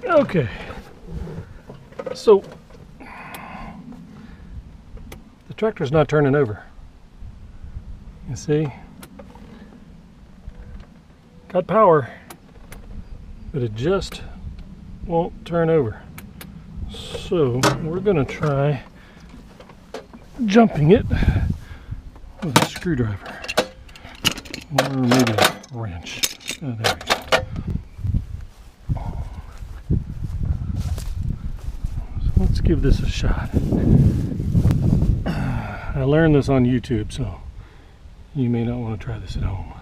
Okay, so the tractor's not turning over. You see? Got power, but it just won't turn over. So we're gonna try jumping it with a screwdriver or maybe a wrench. Oh, there we go. So let's give this a shot. I learned this on YouTube, so you may not want to try this at home.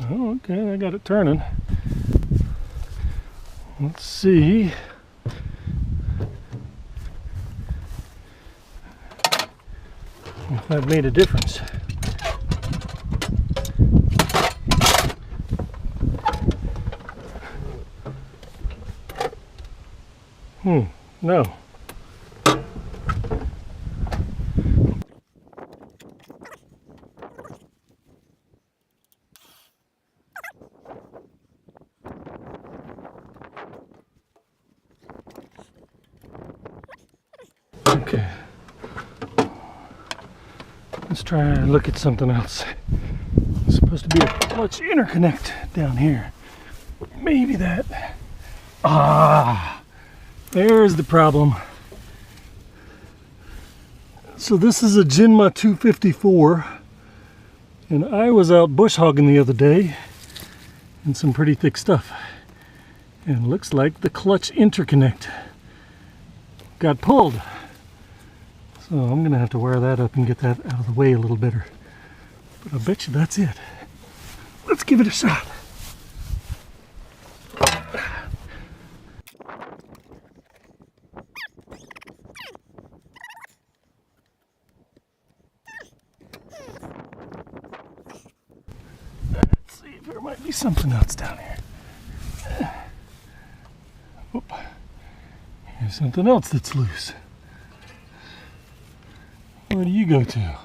Oh, okay, I got it turning. Let's see. If that made a difference. No. Okay. Let's try and look at something else. It's supposed to be a clutch interconnect down here. Maybe that. There's the problem. So this is a Jinma 254, and I was out bush hogging the other day in some pretty thick stuff, and it looks like the clutch interconnect got pulled. So I'm gonna have to wire that up and get that out of the way a little better. But I bet you that's it. Let's give it a shot. Let's see if there might be something else down here. Oop. Here's something else that's loose. Where do you go to?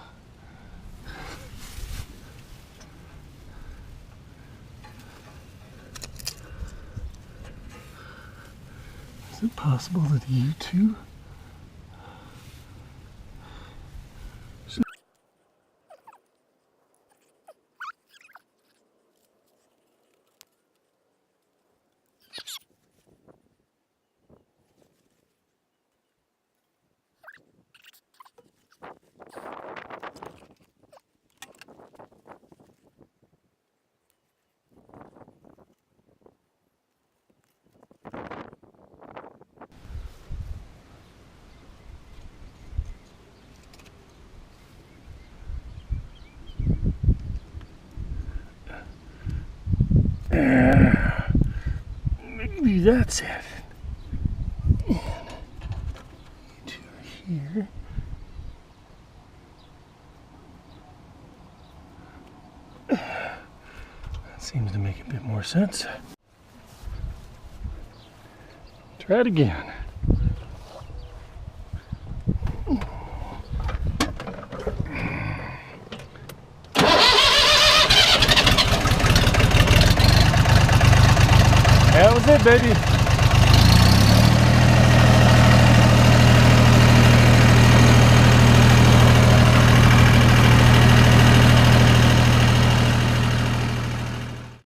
Is it possible that you too? Maybe that's it. And to here. That seems to make a bit more sense. Try it again. That was it, baby.